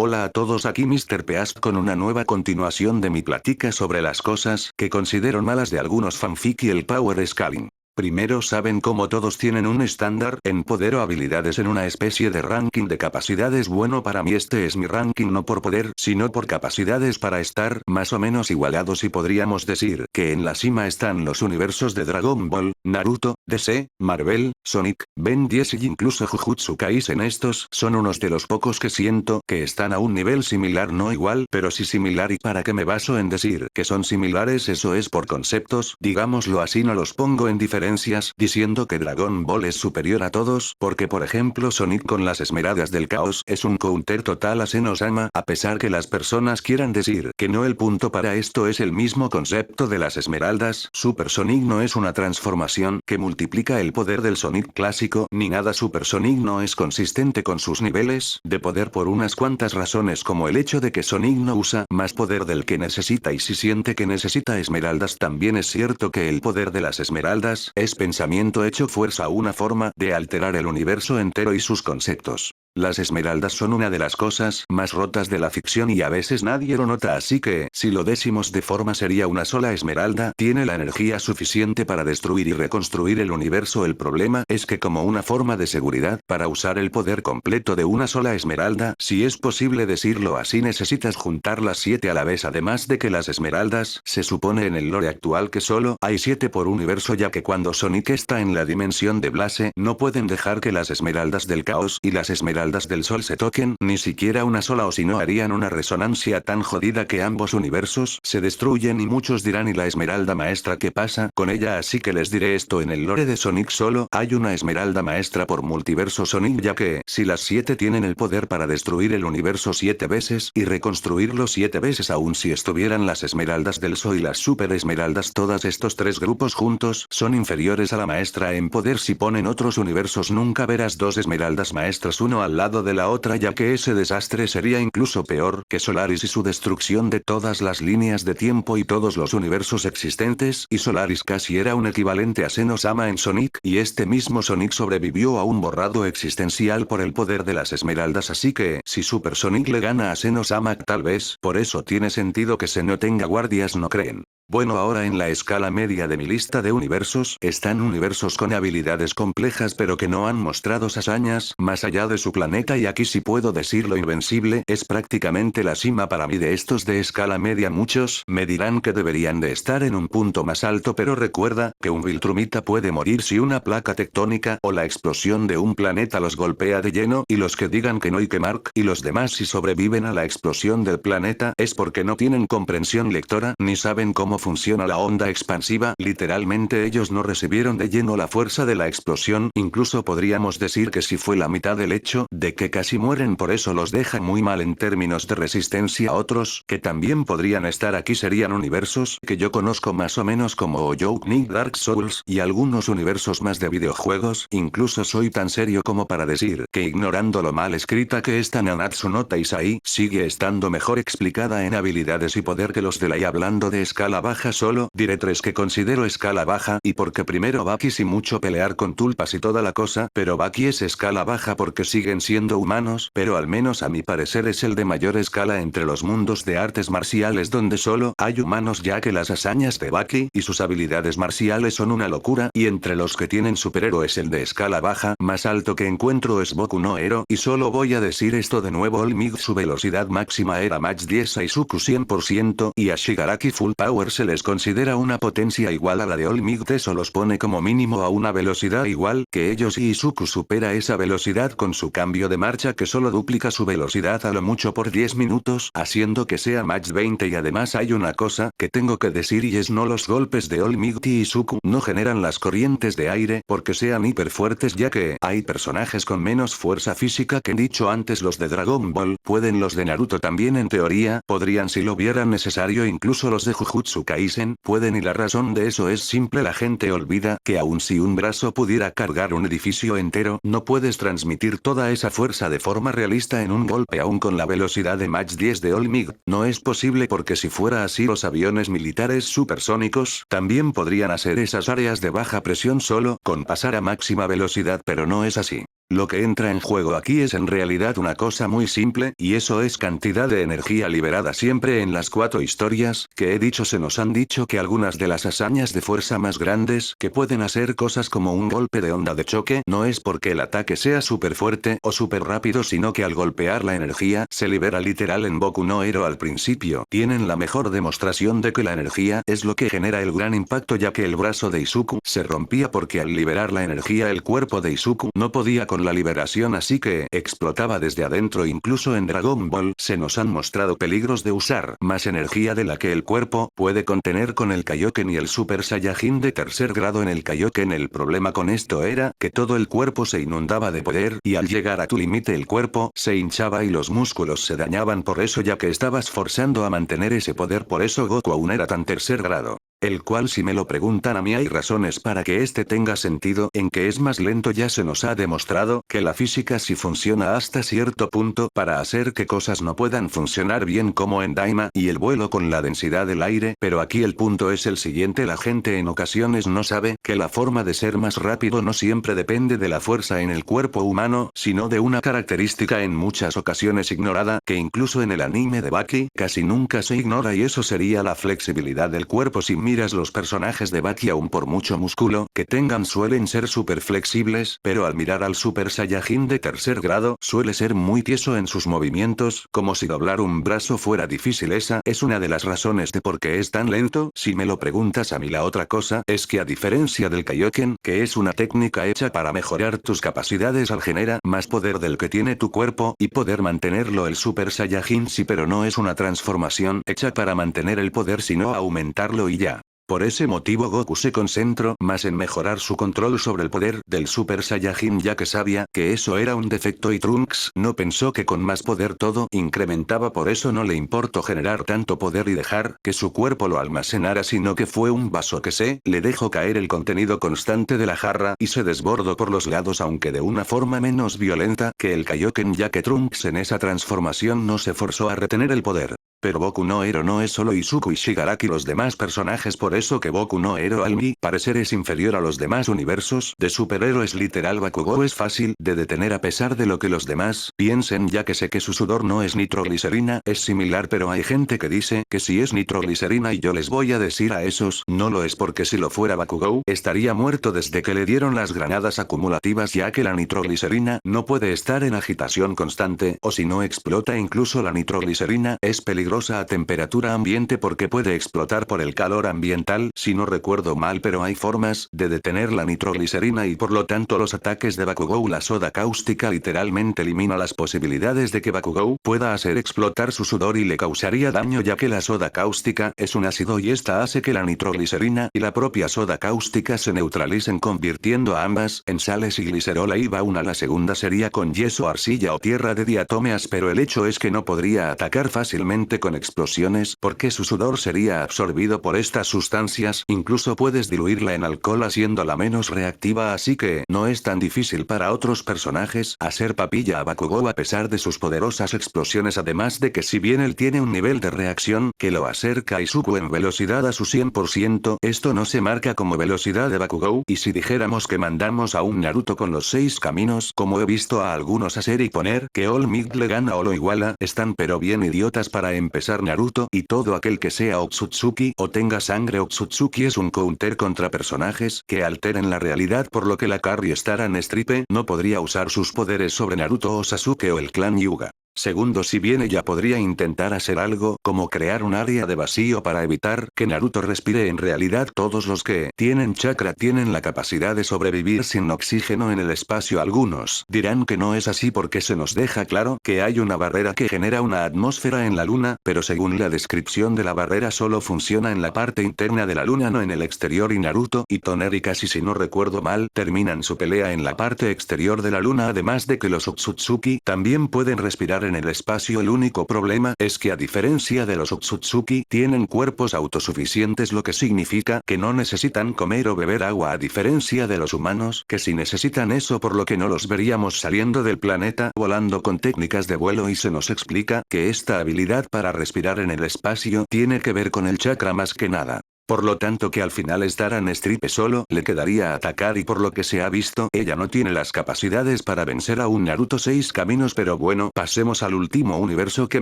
Hola a todos, aquí Mr. Peast con una nueva continuación de mi plática sobre las cosas que considero malas de algunos fanfic y el power scaling. Primero, saben cómo todos tienen un estándar en poder o habilidades en una especie de ranking de capacidades. Bueno, para mí este es mi ranking no por poder, sino por capacidades para estar más o menos igualados, y podríamos decir que en la cima están los universos de Dragon Ball, Naruto, DC, Marvel, Sonic, Ben 10 y incluso Jujutsu Kaisen. Estos son unos de los pocos que siento que están a un nivel similar, no igual, pero sí similar. ¿Y para qué me baso en decir que son similares? Eso es por conceptos, digámoslo así. No los pongo en diferencias diciendo que Dragon Ball es superior a todos, porque por ejemplo Sonic con las esmeraldas del caos es un counter total a Senosama, a pesar que las personas quieran decir que no. El punto para esto es el mismo concepto de las esmeraldas. Super Sonic no es una transformación que multiplica el poder del Sonic clásico ni nada. Super Sonic no es consistente con sus niveles de poder por unas cuantas razones, como el hecho de que Sonic no usa más poder del que necesita, y si siente que necesita esmeraldas. También es cierto que el poder de las esmeraldas es pensamiento hecho fuerza, una forma de alterar el universo entero y sus conceptos. Las esmeraldas son una de las cosas más rotas de la ficción y a veces nadie lo nota, así que, si lo decimos de forma seria, una sola esmeralda tiene la energía suficiente para destruir y reconstruir el universo. El problema es que, como una forma de seguridad para usar el poder completo de una sola esmeralda, si es posible decirlo así, necesitas juntar las 7 a la vez. Además de que las esmeraldas, se supone en el lore actual que solo hay 7 por universo, ya que cuando Sonic está en la dimensión de Blaze, no pueden dejar que las esmeraldas del caos y las esmeraldas del sol se toquen, ni siquiera una sola, o si no harían una resonancia tan jodida que ambos universos se destruyen. Y muchos dirán, ¿y la esmeralda maestra qué pasa con ella? Así que les diré esto: en el lore de Sonic solo hay una esmeralda maestra por multiverso Sonic, ya que, si las 7 tienen el poder para destruir el universo 7 veces y reconstruirlo 7 veces, aun si estuvieran las esmeraldas del sol y las super esmeraldas, todas estos 3 grupos juntos son inferiores a la maestra en poder. Si ponen otros universos nunca verás 2 esmeraldas maestras uno al lado de la otra, ya que ese desastre sería incluso peor que Solaris y su destrucción de todas las líneas de tiempo y todos los universos existentes. Y Solaris casi era un equivalente a Senosama en Sonic, y este mismo Sonic sobrevivió a un borrado existencial por el poder de las esmeraldas. Así que, si Super Sonic le gana a Senosama, tal vez por eso tiene sentido que se no tenga guardias, ¿no creen? Bueno, ahora en la escala media de mi lista de universos están universos con habilidades complejas pero que no han mostrado hazañas más allá de su planeta, y aquí sí puedo decirlo, Invencible es prácticamente la cima para mí de estos de escala media. Muchos me dirán que deberían de estar en un punto más alto, pero recuerda que un Viltrumita puede morir si una placa tectónica o la explosión de un planeta los golpea de lleno, y los que digan que no y que Mark y los demás si sobreviven a la explosión del planeta es porque no tienen comprensión lectora ni saben cómo funciona la onda expansiva. Literalmente ellos no recibieron de lleno la fuerza de la explosión. Incluso podríamos decir que si fue la mitad del hecho de que casi mueren, por eso los deja muy mal en términos de resistencia. Otros que también podrían estar aquí serían universos que yo conozco más o menos, como Oyouk Nick, Dark Souls y algunos universos más de videojuegos. Incluso soy tan serio como para decir que, ignorando lo mal escrita que está Nanatsu no Taizai, sigue estando mejor explicada en habilidades y poder que los de la. Y hablando de escala baja, solo diré 3 que considero escala baja, y porque primero Baki, sin mucho pelear con tulpas y toda la cosa, pero Baki es escala baja porque siguen siendo humanos, pero al menos a mi parecer es el de mayor escala entre los mundos de artes marciales donde solo hay humanos, ya que las hazañas de Baki y sus habilidades marciales son una locura. Y entre los que tienen superhéroes, el de escala baja más alto que encuentro es Boku no Hero, y solo voy a decir esto de nuevo: All Might su velocidad máxima era Mach 10, a Izuku 100% y a Shigaraki Full Power se les considera una potencia igual a la de All Might. Eso los pone como mínimo a una velocidad igual que ellos, y Izuku supera esa velocidad con su cambio de marcha que solo duplica su velocidad a lo mucho por 10 minutos, haciendo que sea Mach 20. Y además hay una cosa que tengo que decir, y es: no, los golpes de All Might y Izuku no generan las corrientes de aire porque sean hiper fuertes, ya que hay personajes con menos fuerza física que, dicho antes, los de Dragon Ball. Pueden los de Naruto también, en teoría podrían si lo vieran necesario, incluso los de Jujutsu Kaisen pueden, y la razón de eso es simple: la gente olvida que aun si un brazo pudiera cargar un edificio entero, no puedes transmitir toda esa fuerza de forma realista en un golpe, aun con la velocidad de Mach 10 de All Might. No es posible, porque si fuera así, los aviones militares supersónicos también podrían hacer esas áreas de baja presión solo con pasar a máxima velocidad, pero no es así. Lo que entra en juego aquí es en realidad una cosa muy simple, y eso es cantidad de energía liberada. Siempre en las 4 historias que he dicho se nos han dicho que algunas de las hazañas de fuerza más grandes, que pueden hacer cosas como un golpe de onda de choque, no es porque el ataque sea súper fuerte o súper rápido, sino que al golpear la energía se libera literal. En Boku no Hero al principio tienen la mejor demostración de que la energía es lo que genera el gran impacto, ya que el brazo de Izuku se rompía porque al liberar la energía el cuerpo de Izuku no podía con la liberación, así que explotaba desde adentro. Incluso en Dragon Ball se nos han mostrado peligros de usar más energía de la que el cuerpo puede contener con el Kaioken y el Super Saiyajin de tercer grado. En el Kaioken el problema con esto era que todo el cuerpo se inundaba de poder, y al llegar a tu límite el cuerpo se hinchaba y los músculos se dañaban por eso, ya que estabas forzando a mantener ese poder. Por eso Goku aún era tan tercer grado. El cual, si me lo preguntan a mí, hay razones para que este tenga sentido, en que es más lento. Ya se nos ha demostrado que la física sí funciona hasta cierto punto para hacer que cosas no puedan funcionar bien, como en Daima y el vuelo con la densidad del aire, pero aquí el punto es el siguiente: la gente en ocasiones no sabe que la forma de ser más rápido no siempre depende de la fuerza en el cuerpo humano, sino de una característica en muchas ocasiones ignorada, que incluso en el anime de Baki casi nunca se ignora, y eso sería la flexibilidad del cuerpo. Si miras los personajes de Baki, aún por mucho músculo que tengan suelen ser súper flexibles, pero al mirar al Super Saiyajin de tercer grado suele ser muy tieso en sus movimientos, como si doblar un brazo fuera difícil. Esa es una de las razones de por qué es tan lento, si me lo preguntas a mí. La otra cosa es que, a diferencia del Kaioken, que es una técnica hecha para mejorar tus capacidades al generar más poder del que tiene tu cuerpo y poder mantenerlo, el Super Saiyajin sí, pero no es una transformación hecha para mantener el poder, sino aumentarlo y ya. Por ese motivo Goku se concentró más en mejorar su control sobre el poder del Super Saiyajin, ya que sabía que eso era un defecto, y Trunks no pensó que con más poder todo incrementaba. Por eso no le importó generar tanto poder y dejar que su cuerpo lo almacenara, sino que fue un vaso que se le dejó caer el contenido constante de la jarra y se desbordó por los lados, aunque de una forma menos violenta que el Kaioken, ya que Trunks en esa transformación no se forzó a retener el poder. Pero Boku no Hero no es solo Izuku y Shigaraki los demás personajes, por eso que Boku no Hero al mi parecer es inferior a los demás universos de superhéroes. Literal, Bakugou es fácil de detener a pesar de lo que los demás piensen, ya que sé que su sudor no es nitroglicerina, es similar, pero hay gente que dice que si es nitroglicerina, y yo les voy a decir a esos, no lo es, porque si lo fuera Bakugou estaría muerto desde que le dieron las granadas acumulativas, ya que la nitroglicerina no puede estar en agitación constante, o si no explota. Incluso la nitroglicerina es peligrosa a temperatura ambiente porque puede explotar por el calor ambiental, si no recuerdo mal, pero hay formas de detener la nitroglicerina y por lo tanto los ataques de Bakugou. La soda cáustica literalmente elimina las posibilidades de que Bakugou pueda hacer explotar su sudor y le causaría daño, ya que la soda cáustica es un ácido y esta hace que la nitroglicerina y la propia soda cáustica se neutralicen, convirtiendo a ambas en sales y glicerola. Iba una. La segunda sería con yeso, arcilla o tierra de diatomeas, pero el hecho es que no podría atacar fácilmente con explosiones porque su sudor sería absorbido por estas sustancias. Incluso puedes diluirla en alcohol haciéndola menos reactiva, así que no es tan difícil para otros personajes hacer papilla a Bakugou a pesar de sus poderosas explosiones. Además de que, si bien él tiene un nivel de reacción que lo acerca a Izuku en velocidad a su 100%, esto no se marca como velocidad de Bakugou, y si dijéramos que mandamos a un Naruto con los 6 caminos, como he visto a algunos hacer, y poner que All Might le gana o lo iguala, están pero bien idiotas. Para empezar, Naruto y todo aquel que sea Otsutsuki o tenga sangre Otsutsuki es un counter contra personajes que alteren la realidad, por lo que la Carrie Star en Stripe no podría usar sus poderes sobre Naruto o Sasuke o el clan Hyuga. Segundo, si bien ella podría intentar hacer algo como crear un área de vacío para evitar que Naruto respire, en realidad todos los que tienen chakra tienen la capacidad de sobrevivir sin oxígeno en el espacio. Algunos dirán que no es así porque se nos deja claro que hay una barrera que genera una atmósfera en la luna, pero según la descripción de la barrera solo funciona en la parte interna de la luna, no en el exterior, y Naruto y Toneri, casi si no recuerdo mal, terminan su pelea en la parte exterior de la luna. Además de que los Otsutsuki también pueden respirar en el espacio. El único problema es que, a diferencia de los Otsutsuki, tienen cuerpos autosuficientes, lo que significa que no necesitan comer o beber agua, a diferencia de los humanos que sí necesitan eso, por lo que no los veríamos saliendo del planeta volando con técnicas de vuelo, y se nos explica que esta habilidad para respirar en el espacio tiene que ver con el chakra más que nada. Por lo tanto que al final Staran Stripe solo le quedaría atacar y por lo que se ha visto ella no tiene las capacidades para vencer a un Naruto 6 caminos, pero bueno, pasemos al último universo que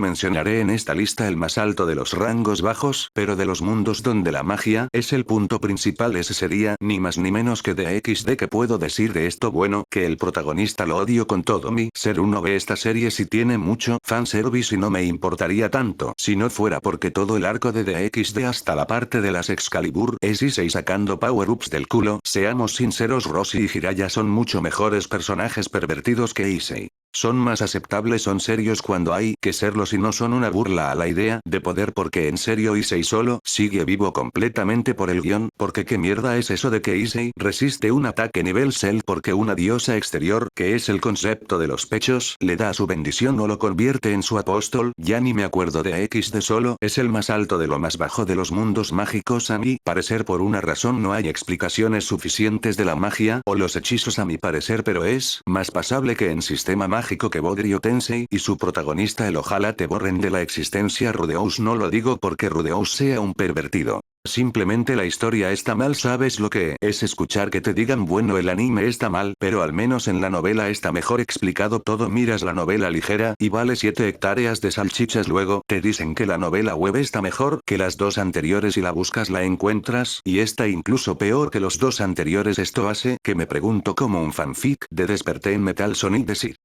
mencionaré en esta lista, el más alto de los rangos bajos, pero de los mundos donde la magia es el punto principal. Ese sería ni más ni menos que DXD. ¿Qué puedo decir de esto? Bueno, que el protagonista lo odio con todo mi ser. Uno ve esta serie si tiene mucho fanservice y no me importaría tanto si no fuera porque todo el arco de DXD hasta la parte de las Excalibur es Issei sacando power-ups del culo. Seamos sinceros, Roshi y Jiraiya son mucho mejores personajes pervertidos que Issei. Son más aceptables, son serios cuando hay que serlos y no son una burla a la idea de poder, porque en serio Issei solo sigue vivo completamente por el guión, porque qué mierda es eso de que Issei resiste un ataque nivel Cell porque una diosa exterior, que es el concepto de los pechos, le da su bendición o lo convierte en su apóstol. Ya ni me acuerdo de XD, solo es el más alto de lo más bajo de los mundos mágicos. A mi parecer por una razón no hay explicaciones suficientes de la magia o los hechizos a mi parecer, pero es más pasable que en sistema mágico que Bodrio Tensei y su protagonista el ojalá te borren de la existencia Rudeus. No lo digo porque Rudeus sea un pervertido. Simplemente la historia está mal. ¿Sabes lo que es escuchar que te digan bueno el anime está mal, pero al menos en la novela está mejor explicado todo? Miras la novela ligera y vale 7 hectáreas de salchichas, luego te dicen que la novela web está mejor que las dos anteriores y la buscas, la encuentras y está incluso peor que los dos anteriores. Esto hace que me pregunto cómo un fanfic de Desperté en Metal Sonic decir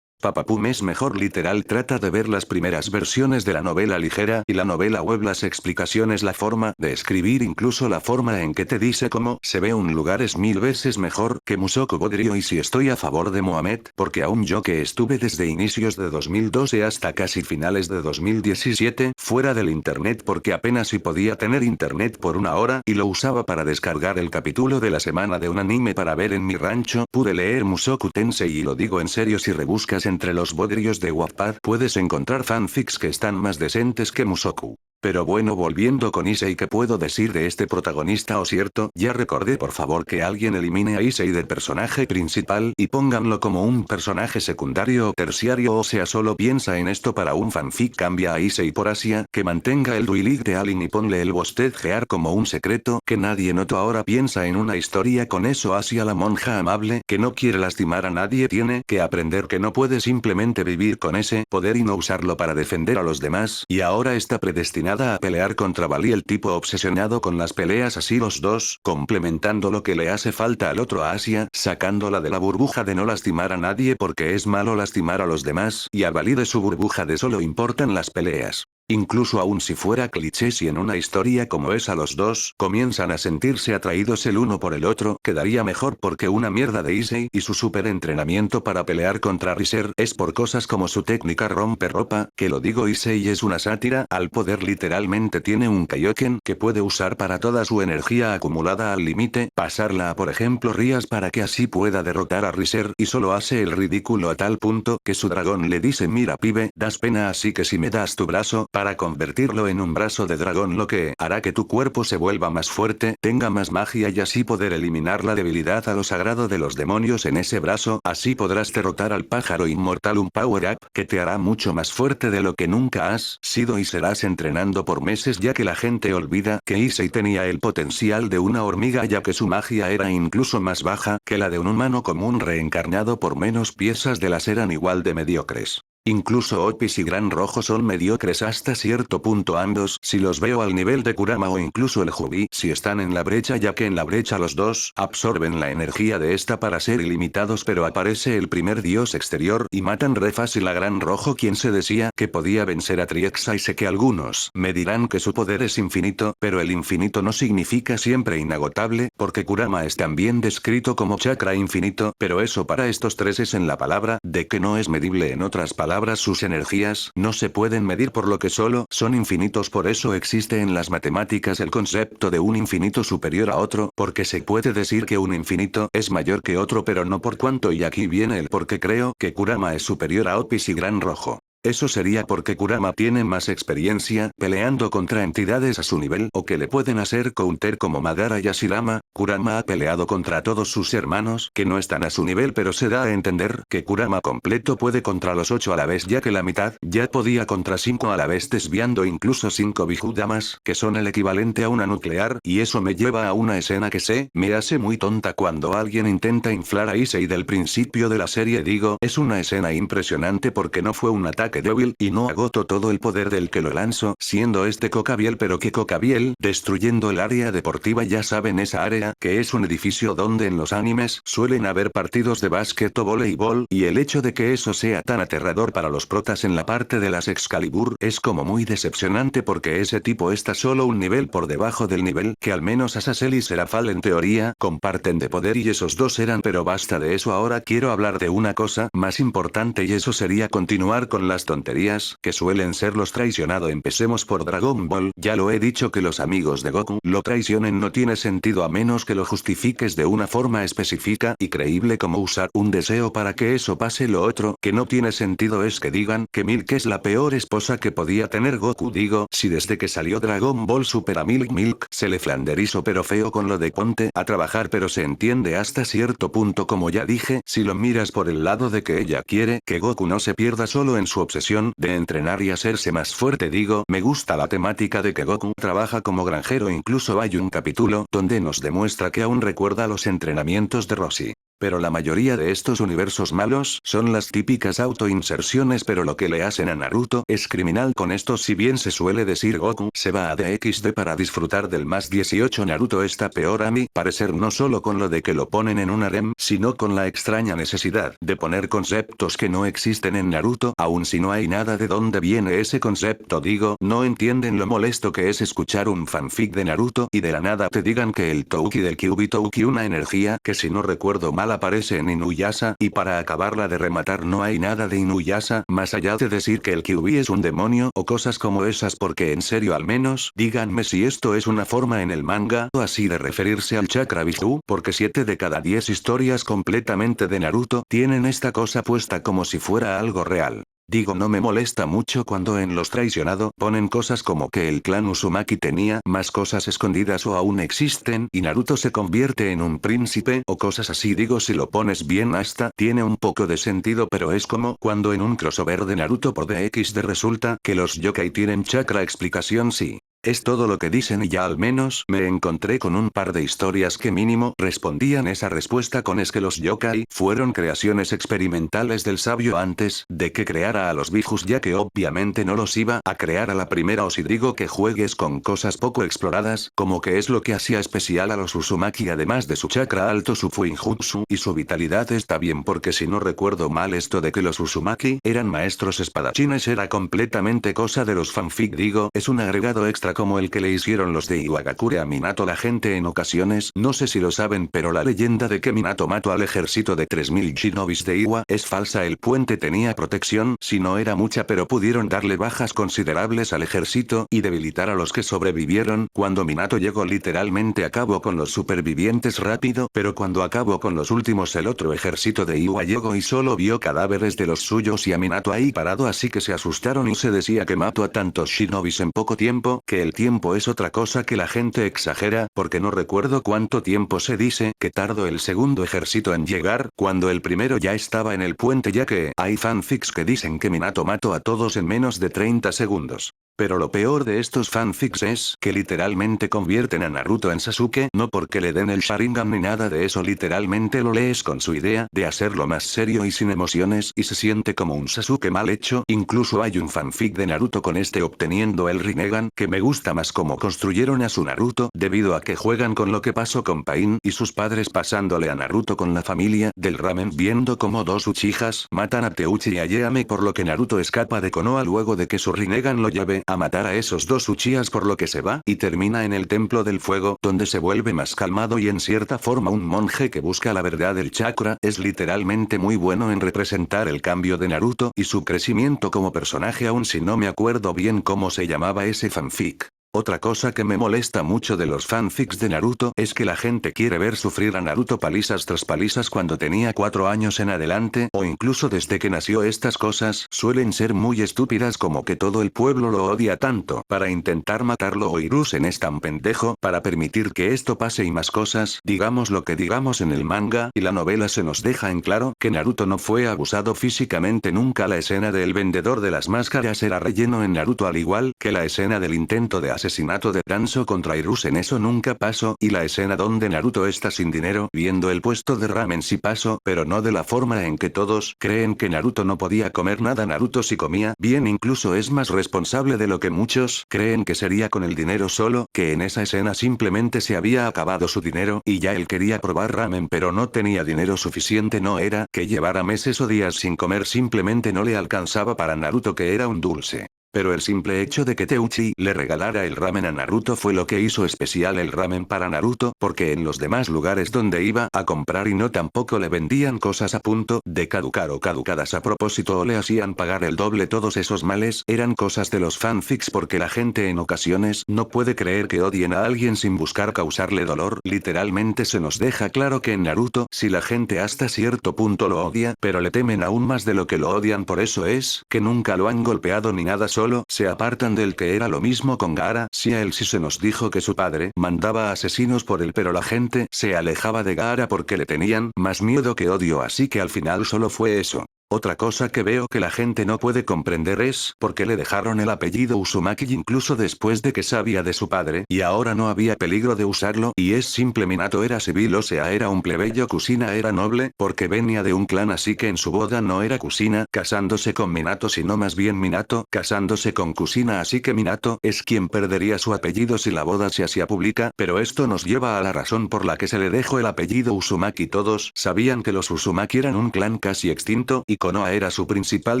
Papapum es mejor. Literal, trata de ver las primeras versiones de la novela ligera y la novela web, las explicaciones, la forma de escribir, incluso la forma en que te dice cómo se ve un lugar es 1000 veces mejor que Mushoku Bodrio. Y si estoy a favor de Mohamed, porque aún yo que estuve desde inicios de 2012 hasta casi finales de 2017 fuera del internet, porque apenas si podía tener internet por una hora y lo usaba para descargar el capítulo de la semana de un anime para ver en mi rancho, pude leer Mushoku Tensei y lo digo en serio, si rebuscas entre los bodrios de Wattpad puedes encontrar fanfics que están más decentes que Mushoku. Pero bueno, volviendo con Issei, ¿qué puedo decir de este protagonista? O cierto, ya recordé, por favor que alguien elimine a Issei del personaje principal y pónganlo como un personaje secundario o terciario, o sea, solo piensa en esto para un fanfic. Cambia a Issei por Asia, que mantenga el dueling de Alin y ponle el bostezear como un secreto que nadie notó. Ahora piensa en una historia con eso. Asia, la monja amable que no quiere lastimar a nadie, tiene que aprender que no puede simplemente vivir con ese poder y no usarlo para defender a los demás, y ahora está predestinada a pelear contra Bali, el tipo obsesionado con las peleas. Así los dos, complementando lo que le hace falta al otro, a Asia, sacándola de la burbuja de no lastimar a nadie porque es malo lastimar a los demás, y a Bali de su burbuja de solo importan las peleas. Incluso aun si fuera cliché, si en una historia como esa los dos comienzan a sentirse atraídos el uno por el otro, quedaría mejor, porque una mierda de Issei y su super entrenamiento para pelear contra Riser es por cosas como su técnica romperropa, que lo digo, Issei es una sátira al poder, literalmente tiene un Kaioken que puede usar para toda su energía acumulada al límite, pasarla a por ejemplo Rias para que así pueda derrotar a Riser, y solo hace el ridículo a tal punto que su dragón le dice mira pibe, das pena, así que si me das tu brazo para convertirlo en un brazo de dragón, lo que hará que tu cuerpo se vuelva más fuerte, tenga más magia y así poder eliminar la debilidad a lo sagrado de los demonios en ese brazo. Así podrás derrotar al pájaro inmortal, un power up que te hará mucho más fuerte de lo que nunca has sido, y serás entrenando por meses, ya que la gente olvida que Issei tenía el potencial de una hormiga, ya que su magia era incluso más baja que la de un humano común reencarnado por menos piezas de las eran igual de mediocres. Incluso Opis y Gran Rojo son mediocres hasta cierto punto, ambos si los veo al nivel de Kurama o incluso el Jubi si están en la brecha, ya que en la brecha los dos absorben la energía de esta para ser ilimitados, pero aparece el primer dios exterior y matan re fácil a Gran Rojo, quien se decía que podía vencer a Triexa, y sé que algunos me dirán que su poder es infinito, pero el infinito no significa siempre inagotable, porque Kurama es también descrito como chakra infinito, pero eso para estos tres es en la palabra de que no es medible. En otras palabras, sus energías no se pueden medir, por lo que solo son infinitos. Por eso existe en las matemáticas el concepto de un infinito superior a otro, porque se puede decir que un infinito es mayor que otro, pero no por cuánto, y aquí viene el por qué creo que Kurama es superior a Opis y Gran Rojo. Eso sería porque Kurama tiene más experiencia peleando contra entidades a su nivel o que le pueden hacer counter como Madara y Hashirama. Kurama ha peleado contra todos sus hermanos que no están a su nivel, pero se da a entender que Kurama completo puede contra los 8 a la vez, ya que la mitad ya podía contra 5 a la vez, desviando incluso 5 Bijudamas, que son el equivalente a una nuclear, y eso me lleva a una escena que me hace muy tonta cuando alguien intenta inflar a Issei del principio de la serie. Digo, es una escena impresionante porque no fue un ataque débil y no agotó todo el poder del que lo lanzó, siendo este Cocabiel, pero que Cocabiel destruyendo el área deportiva, ya saben, esa área que es un edificio donde en los animes suelen haber partidos de básquet o voleibol, y el hecho de que eso sea tan aterrador para los protas en la parte de las Excalibur es como muy decepcionante porque ese tipo está solo un nivel por debajo del nivel que al menos Azazel y Serafal en teoría comparten de poder, y esos dos eran. Pero basta de eso, ahora quiero hablar de una cosa más importante, y eso sería continuar con las tonterías que suelen ser los traicionados. Empecemos por Dragon Ball. Ya lo he dicho que los amigos de Goku lo traicionen no tiene sentido a menos que lo justifiques de una forma específica y creíble, como usar un deseo para que eso pase. Lo otro que no tiene sentido es que digan que Milk es la peor esposa que podía tener Goku. Digo, si desde que salió Dragon Ball Super a Milk se le flanderizó pero feo con lo de ponte a trabajar, pero se entiende hasta cierto punto, como ya dije, si lo miras por el lado de que ella quiere que Goku no se pierda solo en su obsesión de entrenar y hacerse más fuerte. Digo, me gusta la temática de que Goku trabaja como granjero, incluso hay un capítulo donde nos demuestra que aún recuerda los entrenamientos de Roshi. Pero la mayoría de estos universos malos son las típicas autoinserciones, pero lo que le hacen a Naruto es criminal con esto. Si bien se suele decir Goku se va a DXD para disfrutar del más 18, Naruto está peor a mi parecer, no solo con lo de que lo ponen en un harem, sino con la extraña necesidad de poner conceptos que no existen en Naruto, aun si no hay nada de dónde viene ese concepto. Digo, no entienden lo molesto que es escuchar un fanfic de Naruto y de la nada te digan que el Touki del Kyuubi Touki, una energía que si no recuerdo mal aparece en Inuyasha, y para acabarla de rematar no hay nada de Inuyasha más allá de decir que el Kyuubi es un demonio o cosas como esas. Porque en serio, al menos díganme si esto es una forma en el manga o así de referirse al chakra Biju, porque 7 de cada 10 historias completamente de Naruto tienen esta cosa puesta como si fuera algo real. Digo, no me molesta mucho cuando en los traicionado ponen cosas como que el clan Uzumaki tenía más cosas escondidas o aún existen y Naruto se convierte en un príncipe o cosas así. Digo, si lo pones bien hasta tiene un poco de sentido, pero es como cuando en un crossover de Naruto por DXD resulta que los yokai tienen chakra. Explicación sí. Es todo lo que dicen, y ya al menos me encontré con un par de historias que mínimo respondían esa respuesta con es que los yokai fueron creaciones experimentales del sabio antes de que creara a los bijus, ya que obviamente no los iba a crear a la primera. O si digo que juegues con cosas poco exploradas, como que es lo que hacía especial a los Uzumaki además de su chakra alto, su Fuinjutsu y su vitalidad. Está bien, porque si no recuerdo mal esto de que los Uzumaki eran maestros espadachines era completamente cosa de los fanfic. Digo, es un agregado extra como el que le hicieron los de Iwagakure a Minato. La gente en ocasiones, no sé si lo saben, pero la leyenda de que Minato mató al ejército de 3000 shinobis de Iwa es falsa. El puente tenía protección, si no era mucha, pero pudieron darle bajas considerables al ejército y debilitar a los que sobrevivieron. Cuando Minato llegó literalmente acabó con los supervivientes rápido, pero cuando acabó con los últimos el otro ejército de Iwa llegó y solo vio cadáveres de los suyos y a Minato ahí parado, así que se asustaron y se decía que mató a tantos shinobis en poco tiempo, que el tiempo es otra cosa que la gente exagera, porque no recuerdo cuánto tiempo se dice que tardó el segundo ejército en llegar, cuando el primero ya estaba en el puente, ya que hay fanfics que dicen que Minato mató a todos en menos de 30 segundos. Pero lo peor de estos fanfics es que literalmente convierten a Naruto en Sasuke, no porque le den el Sharingan ni nada de eso, literalmente lo lees con su idea de hacerlo más serio y sin emociones y se siente como un Sasuke mal hecho. Incluso hay un fanfic de Naruto con este obteniendo el Rinnegan, que me gusta más cómo construyeron a su Naruto, debido a que juegan con lo que pasó con Pain y sus padres, pasándole a Naruto con la familia del ramen, viendo como dos Uchihas matan a Teuchi y a Yame, por lo que Naruto escapa de Konoha luego de que su Rinnegan lo lleve a matar a esos dos Uchihas, por lo que se va y termina en el Templo del Fuego, donde se vuelve más calmado y en cierta forma un monje que busca la verdad del chakra. Es literalmente muy bueno en representar el cambio de Naruto y su crecimiento como personaje, aun si no me acuerdo bien cómo se llamaba ese fanfic. Otra cosa que me molesta mucho de los fanfics de Naruto es que la gente quiere ver sufrir a Naruto palizas tras palizas cuando tenía 4 años en adelante o incluso desde que nació. Estas cosas suelen ser muy estúpidas, como que todo el pueblo lo odia tanto para intentar matarlo o Hiruzen es tan pendejo para permitir que esto pase y más cosas. Digamos lo que digamos, en el manga y la novela se nos deja en claro que Naruto no fue abusado físicamente nunca. La escena del vendedor de las máscaras era relleno en Naruto, al igual que la escena del intento de asesinato de Danzo contra Hiruzen, eso nunca pasó, y la escena donde Naruto está sin dinero viendo el puesto de ramen sí pasó, pero no de la forma en que todos creen que Naruto no podía comer nada. Naruto sí comía bien, incluso es más responsable de lo que muchos creen que sería con el dinero, solo que en esa escena simplemente se había acabado su dinero y ya él quería probar ramen pero no tenía dinero suficiente. No era que llevara meses o días sin comer, simplemente no le alcanzaba para Naruto, que era un dulce. Pero el simple hecho de que Teuchi le regalara el ramen a Naruto fue lo que hizo especial el ramen para Naruto, porque en los demás lugares donde iba a comprar y no tampoco le vendían cosas a punto de caducar o caducadas a propósito o le hacían pagar el doble. Todos esos males eran cosas de los fanfics, porque la gente en ocasiones no puede creer que odien a alguien sin buscar causarle dolor. Literalmente se nos deja claro que en Naruto si la gente hasta cierto punto lo odia, pero le temen aún más de lo que lo odian. Por eso es que nunca lo han golpeado ni nada, solo se apartan del que era lo mismo con Gaara. Si a él sí se nos dijo que su padre mandaba asesinos por él, pero la gente se alejaba de Gaara porque le tenían más miedo que odio, así que al final solo fue eso. Otra cosa que veo que la gente no puede comprender es por qué le dejaron el apellido Uzumaki incluso después de que sabía de su padre y ahora no había peligro de usarlo, y es simple: Minato era civil, o sea era un plebeyo, Kusina era noble porque venía de un clan, así que en su boda no era Kusina casándose con Minato sino más bien Minato casándose con Kusina, así que Minato es quien perdería su apellido si la boda se hacía pública. Pero esto nos lleva a la razón por la que se le dejó el apellido Uzumaki. Todos sabían que los Uzumaki eran un clan casi extinto y Konoha era su principal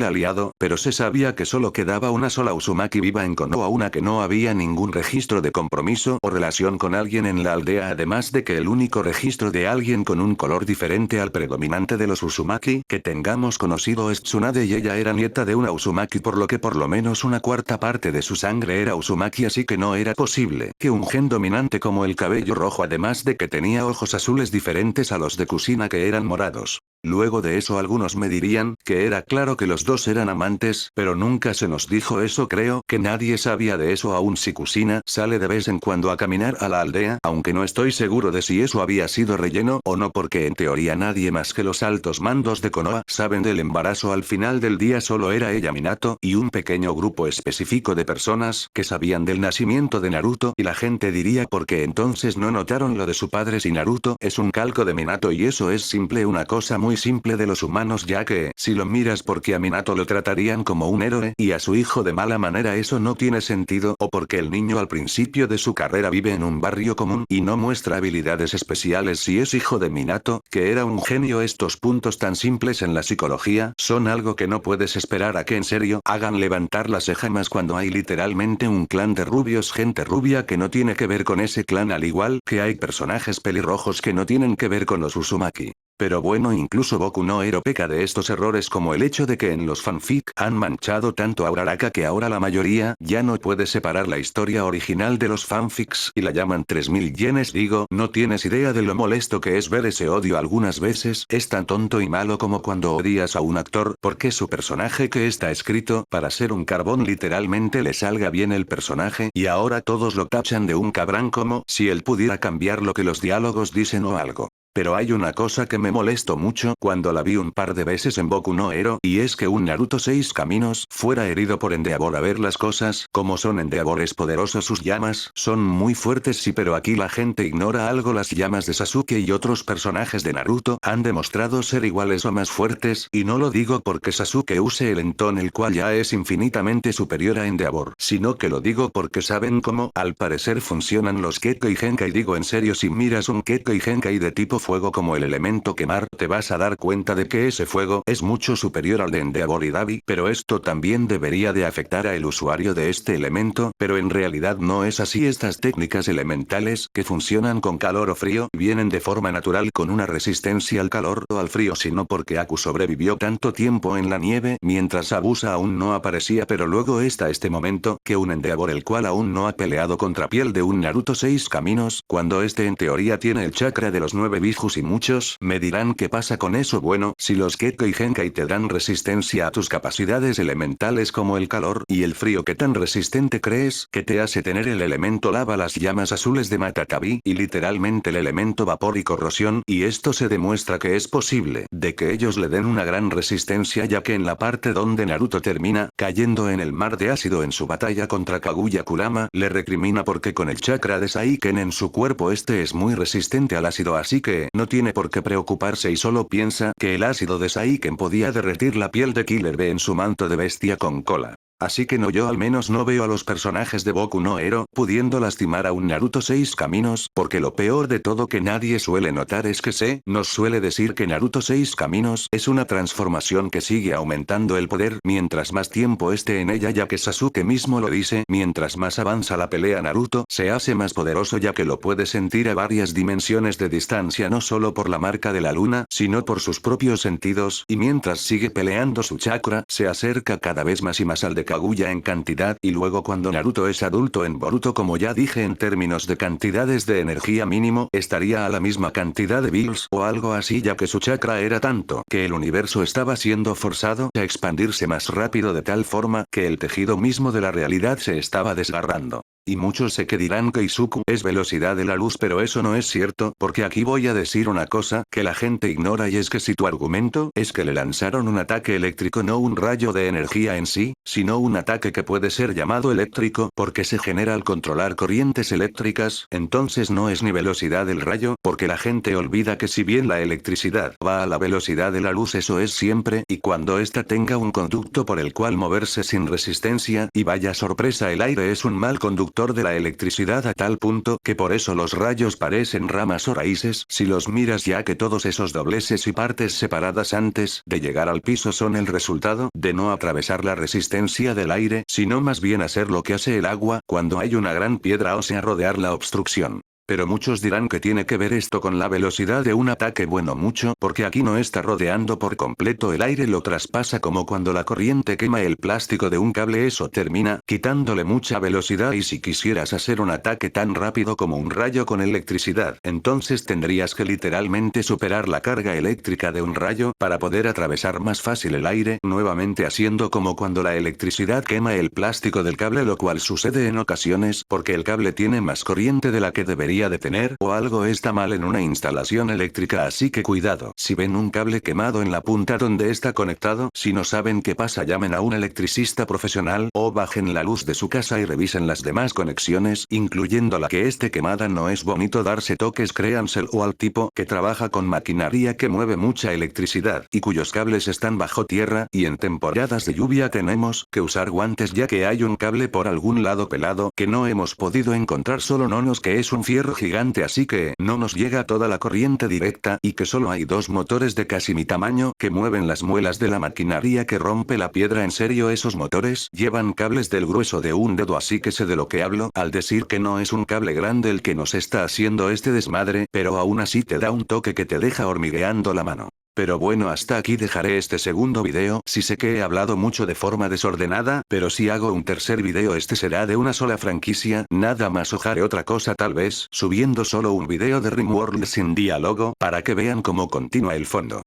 aliado, pero se sabía que solo quedaba una sola Uzumaki viva en Konoha, una que no había ningún registro de compromiso o relación con alguien en la aldea, además de que el único registro de alguien con un color diferente al predominante de los Uzumaki que tengamos conocido es Tsunade, y ella era nieta de una Uzumaki, por lo que por lo menos una cuarta parte de su sangre era Uzumaki, así que no era posible que un gen dominante como el cabello rojo, además de que tenía ojos azules diferentes a los de Kusina que eran morados. Luego de eso algunos me dirían que era claro que los dos eran amantes, pero nunca se nos dijo eso. Creo que nadie sabía de eso, aun si Kusina sale de vez en cuando a caminar a la aldea, aunque no estoy seguro de si eso había sido relleno o no, porque en teoría nadie más que los altos mandos de Konoha saben del embarazo. Al final del día solo era ella, Minato y un pequeño grupo específico de personas que sabían del nacimiento de Naruto, y la gente diría ¿por qué entonces no notaron lo de su padre si Naruto es un calco de Minato? Y eso es simple, una cosa muy simple de los humanos, ya que si lo miras, porque a Minato lo tratarían como un héroe y a su hijo de mala manera, eso no tiene sentido, o porque el niño al principio de su carrera vive en un barrio común y no muestra habilidades especiales si es hijo de Minato, que era un genio. Estos puntos tan simples en la psicología son algo que no puedes esperar a que en serio hagan levantar la ceja, más cuando hay literalmente un clan de rubios, gente rubia que no tiene que ver con ese clan, al igual que hay personajes pelirrojos que no tienen que ver con los Uzumaki. Pero bueno, incluso Boku no Hero peca de estos errores, como el hecho de que en los fanfic han manchado tanto a Uraraka que ahora la mayoría ya no puede separar la historia original de los fanfics y la llaman 3000 yenes. Digo, no tienes idea de lo molesto que es ver ese odio. Algunas veces es tan tonto y malo como cuando odias a un actor porque su personaje que está escrito para ser un carbón literalmente le salga bien el personaje, y ahora todos lo tachan de un cabrón como si él pudiera cambiar lo que los diálogos dicen o algo. Pero hay una cosa que me molestó mucho cuando la vi un par de veces en Boku no Hero, y es que un Naruto 6 caminos fuera herido por Endeavor. A ver las cosas como son, Endeavor es poderoso, sus llamas son muy fuertes, sí, pero aquí la gente ignora algo: las llamas de Sasuke y otros personajes de Naruto han demostrado ser iguales o más fuertes, y no lo digo porque Sasuke use el Entón, el cual ya es infinitamente superior a Endeavor, sino que lo digo porque saben cómo al parecer funcionan los Kekkei Genkai. Digo en serio, si miras un Kekkei Genkai de tipo fuego como el elemento quemar, te vas a dar cuenta de que ese fuego es mucho superior al de Endeavor y Davi, pero esto también debería de afectar al usuario de este elemento, pero en realidad no es así. Estas técnicas elementales, que funcionan con calor o frío, vienen de forma natural con una resistencia al calor o al frío, sino porque Aku sobrevivió tanto tiempo en la nieve, mientras Abusa aún no aparecía, pero luego está este momento, que un Endeavor el cual aún no ha peleado contra piel de un Naruto 6 caminos, cuando este en teoría tiene el chakra de los 9 bijus y muchos me dirán qué pasa con eso. Bueno, si los Gekko y Genkai te dan resistencia a tus capacidades elementales como el calor y el frío, ¿qué tan resistente crees que te hace tener el elemento lava, las llamas azules de Matakabi, y literalmente el elemento vapor y corrosión? Y esto se demuestra que es posible de que ellos le den una gran resistencia, ya que en la parte donde Naruto termina cayendo en el mar de ácido en su batalla contra Kaguya Kurama, le recrimina porque con el chakra de Saiken en su cuerpo este es muy resistente al ácido, así que no tiene por qué preocuparse y solo piensa que el ácido de Saiken podía derretir la piel de Killer Bee en su manto de bestia con cola. Así que no, yo al menos no veo a los personajes de Boku no Hero pudiendo lastimar a un Naruto 6 caminos, porque lo peor de todo que nadie suele notar es que se nos suele decir que Naruto 6 caminos es una transformación que sigue aumentando el poder mientras más tiempo esté en ella, ya que Sasuke mismo lo dice, mientras más avanza la pelea Naruto se hace más poderoso, ya que lo puede sentir a varias dimensiones de distancia, no solo por la marca de la luna, sino por sus propios sentidos, y mientras sigue peleando su chakra se acerca cada vez más y más al de Kaguya en cantidad, y luego cuando Naruto es adulto en Boruto, como ya dije, en términos de cantidades de energía mínimo, estaría a la misma cantidad de Bills o algo así, ya que su chakra era tanto que el universo estaba siendo forzado a expandirse más rápido de tal forma que el tejido mismo de la realidad se estaba desgarrando. Y muchos sé que dirán que Izuku es velocidad de la luz, pero eso no es cierto, porque aquí voy a decir una cosa que la gente ignora, y es que si tu argumento es que le lanzaron un ataque eléctrico, no un rayo de energía en sí, sino un ataque que puede ser llamado eléctrico porque se genera al controlar corrientes eléctricas, entonces no es ni velocidad del rayo, porque la gente olvida que si bien la electricidad va a la velocidad de la luz, eso es siempre y cuando ésta tenga un conducto por el cual moverse sin resistencia, y vaya sorpresa, el aire es un mal conductor de la electricidad a tal punto que por eso los rayos parecen ramas o raíces si los miras, ya que todos esos dobleces y partes separadas antes de llegar al piso son el resultado de no atravesar la resistencia del aire, sino más bien hacer lo que hace el agua cuando hay una gran piedra ósea, rodear la obstrucción. Pero muchos dirán que tiene que ver esto con la velocidad de un ataque. Bueno, mucho, porque aquí no está rodeando por completo el aire, lo traspasa como cuando la corriente quema el plástico de un cable, eso termina quitándole mucha velocidad, y si quisieras hacer un ataque tan rápido como un rayo con electricidad, entonces tendrías que literalmente superar la carga eléctrica de un rayo para poder atravesar más fácil el aire, nuevamente haciendo como cuando la electricidad quema el plástico del cable, lo cual sucede en ocasiones porque el cable tiene más corriente de la que debería de tener, o algo está mal en una instalación eléctrica, así que cuidado. Si ven un cable quemado en la punta donde está conectado, si no saben qué pasa, llamen a un electricista profesional o bajen la luz de su casa y revisen las demás conexiones, incluyendo la que esté quemada. No es bonito darse toques, créanselo al tipo que trabaja con maquinaria que mueve mucha electricidad y cuyos cables están bajo tierra, y en temporadas de lluvia tenemos que usar guantes ya que hay un cable por algún lado pelado que no hemos podido encontrar, solo nonos que es un fierro gigante, así que no nos llega toda la corriente directa, y que solo hay dos motores de casi mi tamaño que mueven las muelas de la maquinaria que rompe la piedra. En serio, esos motores llevan cables del grueso de un dedo, así que sé de lo que hablo al decir que no es un cable grande el que nos está haciendo este desmadre, pero aún así te da un toque que te deja hormigueando la mano. Pero bueno, hasta aquí dejaré este segundo video. Sí sé que he hablado mucho de forma desordenada, pero si hago un tercer video este será de una sola franquicia, nada más, o haré otra cosa, tal vez subiendo solo un video de RimWorld sin diálogo, para que vean cómo continúa el fondo.